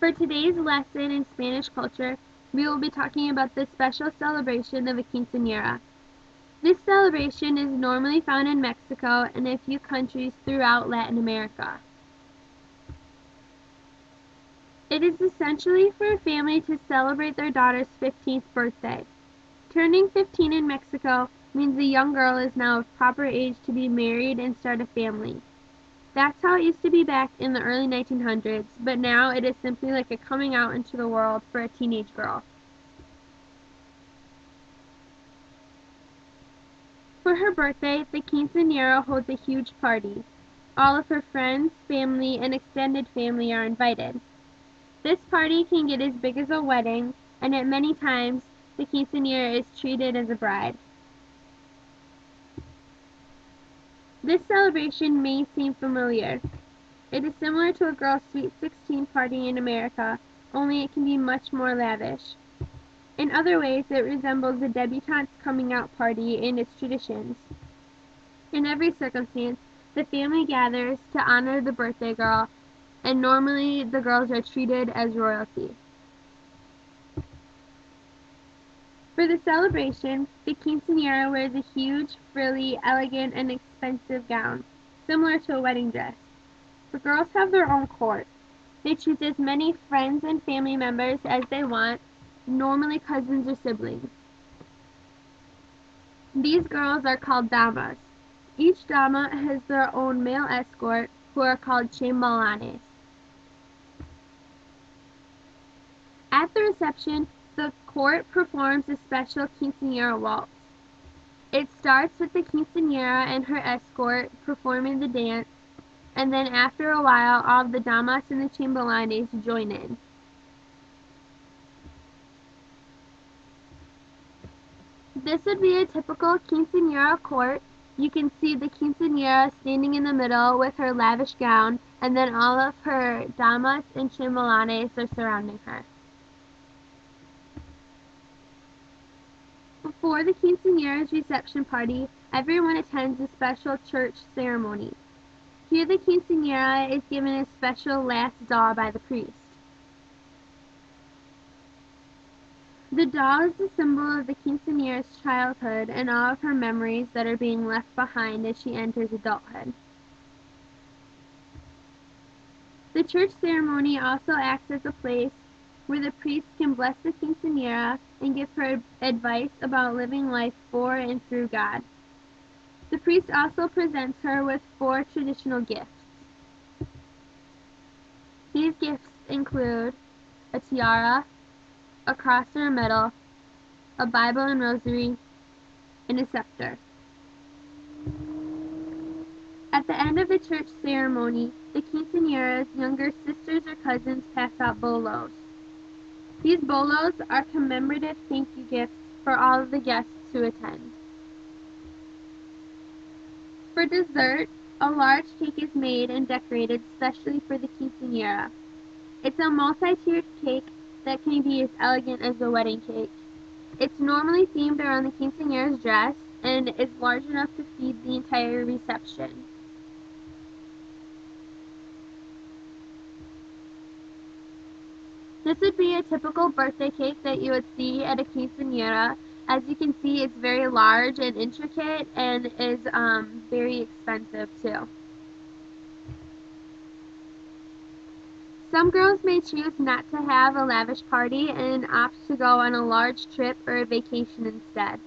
For today's lesson in Spanish culture, we will be talking about the special celebration of a quinceañera. This celebration is normally found in Mexico and a few countries throughout Latin America. It is essentially for a family to celebrate their daughter's 15th birthday. Turning 15 in Mexico means the young girl is now of proper age to be married and start a family. That's how it used to be back in the early 1900s, but now it is simply like a coming out into the world for a teenage girl. For her birthday, the quinceañera holds a huge party. All of her friends, family, and extended family are invited. This party can get as big as a wedding, and at many times, the quinceañera is treated as a bride. This celebration may seem familiar. It is similar to a girl's Sweet 16 party in America, only it can be much more lavish. In other ways, it resembles the debutante's coming out party in its traditions. In every circumstance, the family gathers to honor the birthday girl, and normally the girls are treated as royalty. For the celebration, the quinceañera wears a huge, frilly, elegant, and expensive gown, similar to a wedding dress. The girls have their own court. They choose as many friends and family members as they want, normally cousins or siblings. These girls are called damas. Each dama has their own male escort, who are called chambelanes. At the reception, the court performs a special quinceañera waltz. It starts with the quinceañera and her escort performing the dance, and then after a while, all of the damas and the chambelanes join in. This would be a typical quinceañera court. You can see the quinceañera standing in the middle with her lavish gown, and then all of her damas and chambelanes are surrounding her. Before the quinceañera's reception party, everyone attends a special church ceremony. Here the quinceañera is given a special last doll by the priest. The doll is the symbol of the quinceañera's childhood and all of her memories that are being left behind as she enters adulthood. The church ceremony also acts as a place where the priest can bless the quinceañera and give her advice about living life for and through God. The priest also presents her with 4 traditional gifts. These gifts include a tiara, a cross or a medal, a Bible and rosary, and a scepter. At the end of the church ceremony, the quinceañera's younger sisters or cousins pass out bolos. These bolos are commemorative thank you gifts for all of the guests who attend. For dessert, a large cake is made and decorated specially for the quinceañera. It's a multi-tiered cake that can be as elegant as a wedding cake. It's normally themed around the quinceañera's dress and is large enough to feed the entire reception. This would be a typical birthday cake that you would see at a quinceañera. As you can see, it's very large and intricate and is very expensive too. Some girls may choose not to have a lavish party and opt to go on a large trip or a vacation instead.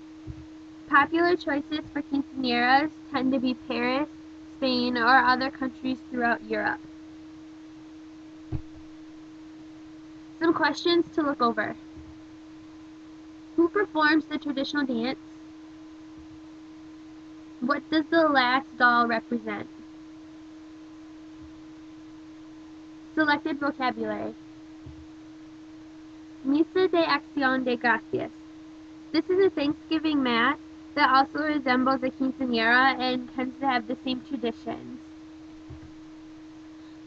Popular choices for quinceañeras tend to be Paris, Spain, or other countries throughout Europe. Some questions to look over. Who performs the traditional dance? What does the last doll represent? Selected vocabulary. Misa de Acción de Gracias. This is a Thanksgiving Mass that also resembles a quinceañera and tends to have the same traditions.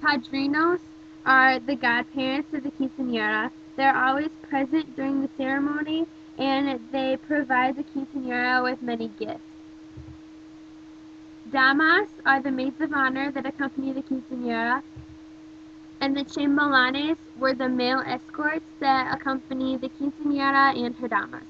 Padrinos are the godparents of the quinceañera. They're always present during the ceremony and they provide the quinceañera with many gifts. Damas are the maids of honor that accompany the quinceañera. and the chambelanes were the male escorts that accompany the quinceañera and her damas.